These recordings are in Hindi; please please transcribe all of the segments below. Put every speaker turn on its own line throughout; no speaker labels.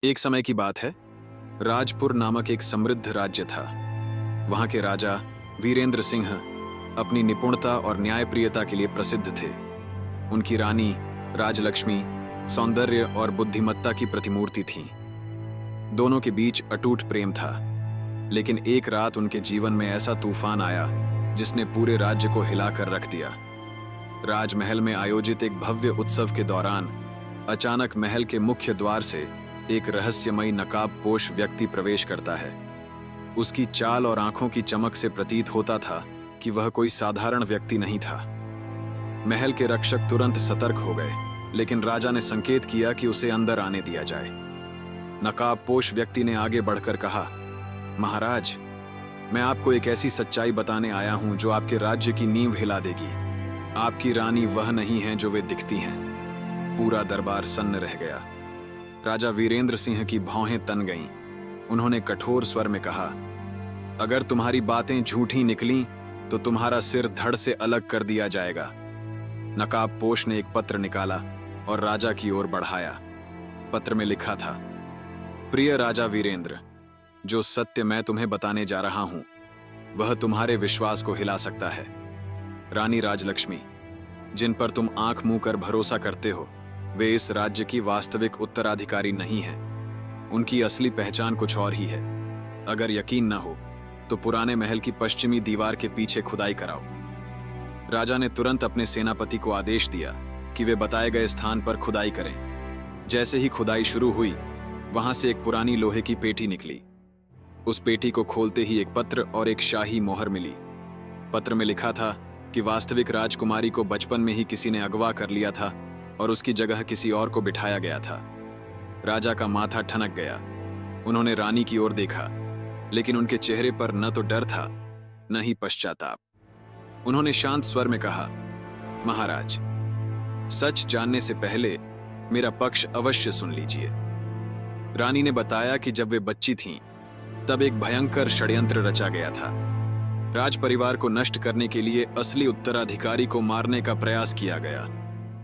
एक समय की बात है, राजपुर नामक एक समृद्ध राज्य था। वहां के राजा वीरेंद्र सिंह अपनी निपुणता और न्यायप्रियता के लिए प्रसिद्ध थे। उनकी रानी राजलक्ष्मी सौंदर्य और बुद्धिमत्ता की प्रतिमूर्ति थीं। दोनों के बीच अटूट प्रेम था, लेकिन एक रात उनके जीवन में ऐसा तूफान आया जिसने पूरे राज्य को हिलाकर रख दिया। राजमहल में आयोजित एक भव्य उत्सव के दौरान अचानक महल के मुख्य द्वार से एक रहस्यमयी नकाबपोश व्यक्ति प्रवेश करता है। उसकी चाल और आंखों की चमक से प्रतीत होता था कि वह कोई साधारण व्यक्ति नहीं था। महल के रक्षक तुरंत सतर्क हो गए, लेकिन राजा ने संकेत किया कि उसे अंदर आने दिया जाए। नकाबपोश व्यक्ति ने आगे बढ़कर कहा, महाराज, मैं आपको एक ऐसी सच्चाई बताने आया हूं जो आपके राज्य की नींव हिला देगी। आपकी रानी वह नहीं है जो वे दिखती हैं। पूरा दरबार सन्न रह गया। राजा वीरेंद्र सिंह की भौहें तन गईं। उन्होंने कठोर स्वर में कहा, अगर तुम्हारी बातें झूठी निकलीं तो तुम्हारा सिर धड़ से अलग कर दिया जाएगा। नकाबपोश ने एक पत्र निकाला और राजा की ओर बढ़ाया। पत्र में लिखा था, प्रिय राजा वीरेंद्र, जो सत्य मैं तुम्हें बताने जा रहा हूं वह तुम्हारे विश्वास को हिला सकता है। रानी राजलक्ष्मी, जिन पर तुम आंख मूंद कर भरोसा करते हो, वे इस राज्य की वास्तविक उत्तराधिकारी नहीं हैं। उनकी असली पहचान कुछ और ही है। अगर यकीन न हो तो पुराने महल की पश्चिमी दीवार के पीछे खुदाई कराओ। राजा ने तुरंत अपने सेनापति को आदेश दिया कि वे बताए गए स्थान पर खुदाई करें। जैसे ही खुदाई शुरू हुई, वहां से एक पुरानी लोहे की पेटी निकली। उस पेटी को खोलते ही एक पत्र और एक शाही मोहर मिली। पत्र में लिखा था कि वास्तविक राजकुमारी को बचपन में ही किसी ने अगवा कर लिया था और उसकी जगह किसी और को बिठाया गया था। राजा का माथा ठनक गया। उन्होंने रानी की ओर देखा, लेकिन उनके चेहरे पर न तो डर था न ही पश्चाताप। उन्होंने शांत स्वर में कहा, महाराज, सच जानने से पहले मेरा पक्ष अवश्य सुन लीजिए। रानी ने बताया कि जब वे बच्ची थीं, तब एक भयंकर षड्यंत्र रचा गया था। राज परिवार को नष्ट करने के लिए असली उत्तराधिकारी को मारने का प्रयास किया गया,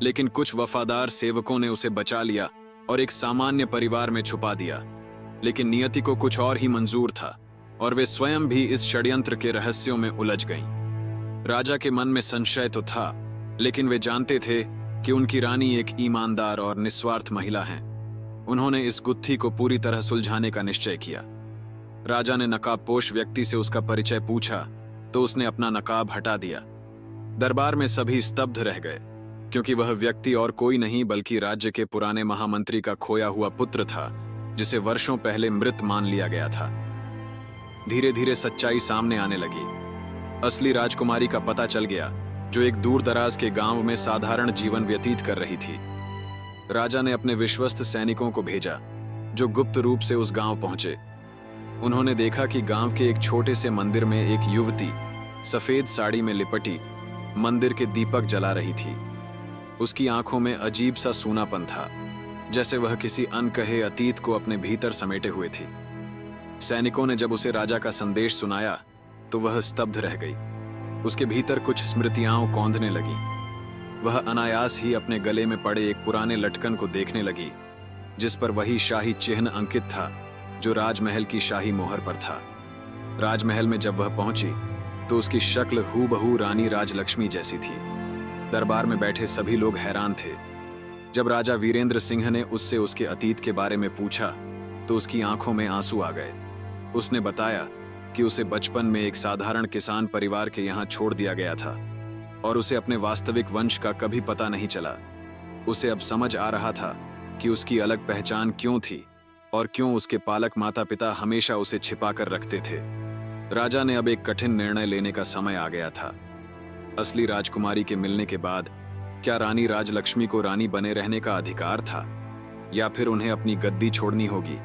लेकिन कुछ वफादार सेवकों ने उसे बचा लिया और एक सामान्य परिवार में छुपा दिया। लेकिन नियति को कुछ और ही मंजूर था और वे स्वयं भी इस षड्यंत्र के रहस्यों में उलझ गईं। राजा के मन में संशय तो था, लेकिन वे जानते थे कि उनकी रानी एक ईमानदार और निस्वार्थ महिला हैं। उन्होंने इस गुत्थी को पूरी तरह सुलझाने का निश्चय किया। राजा ने नकाबपोश व्यक्ति से उसका परिचय पूछा तो उसने अपना नकाब हटा दिया। दरबार में सभी स्तब्ध रह गए, क्योंकि वह व्यक्ति और कोई नहीं बल्कि राज्य के पुराने महामंत्री का खोया हुआ पुत्र था, जिसे वर्षों पहले मृत मान लिया गया था। धीरे धीरे सच्चाई सामने आने लगी। असली राजकुमारी का पता चल गया, जो एक दूर दराज के गांव में साधारण जीवन व्यतीत कर रही थी। राजा ने अपने विश्वस्त सैनिकों को भेजा, जो गुप्त रूप से उस गांव पहुंचे। उन्होंने देखा कि गांव के एक छोटे से मंदिर में एक युवती सफेद साड़ी में लिपटी मंदिर के दीपक जला रही थी। उसकी आंखों में अजीब सा सूनापन था, जैसे वह किसी अनकहे अतीत को अपने भीतर समेटे हुए थी। सैनिकों ने जब उसे राजा का संदेश सुनाया तो वह स्तब्ध रह गई। उसके भीतर कुछ स्मृतियां कौंधने लगी। वह अनायास ही अपने गले में पड़े एक पुराने लटकन को देखने लगी, जिस पर वही शाही चिन्ह अंकित था जो राजमहल की शाही मोहर पर था। राजमहल में जब वह पहुंची तो उसकी शक्ल हूबहू रानी राजलक्ष्मी जैसी थी। दरबार में बैठे सभी लोग हैरान थे। जब राजा वीरेंद्र सिंह ने उससे उसके अतीत के बारे में पूछा तो उसकी आंखों में आंसू आ गए। उसने बताया कि उसे बचपन में एक साधारण किसान परिवार के यहाँ छोड़ दिया गया था और उसे अपने वास्तविक वंश का कभी पता नहीं चला। उसे अब समझ आ रहा था कि उसकी अलग पहचान क्यों थी और क्यों उसके पालक माता पिता हमेशा उसे छिपा कर रखते थे। राजा ने अब एक कठिन निर्णय लेने का समय आ गया था। असली राजकुमारी के मिलने के बाद क्या रानी राजलक्ष्मी को रानी बने रहने का अधिकार था, या फिर उन्हें अपनी गद्दी छोड़नी होगी?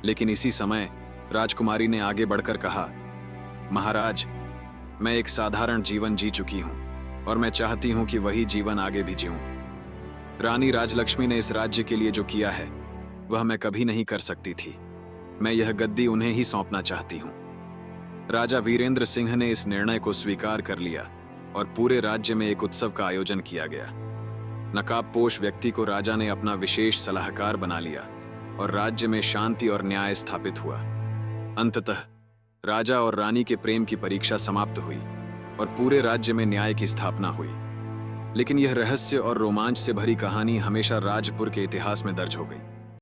लेकिन इसी समय राजकुमारी ने आगे बढ़कर कहा, महाराज, मैं एक साधारण जीवन जी चुकी हूं और मैं चाहती हूं कि वही जीवन आगे भी जीऊं। रानी राजलक्ष्मी ने इस राज्य के लिए जो किया है वह मैं कभी नहीं कर सकती थी। मैं यह गद्दी उन्हें ही सौंपना चाहती हूं। राजा वीरेंद्र सिंह ने इस निर्णय को स्वीकार कर लिया और पूरे राज्य में एक उत्सव का आयोजन किया गया। नकाबपोश व्यक्ति को राजा ने अपना विशेष सलाहकार बना लिया। और राज्य में शांति और न्याय स्थापित हुआ। अंततः राजा और रानी के प्रेम की परीक्षा समाप्त हुई और पूरे राज्य में न्याय की स्थापना हुई। लेकिन यह रहस्य और रोमांच से भरी कहानी हमेशा राजपुर के इतिहास में दर्ज हो गई।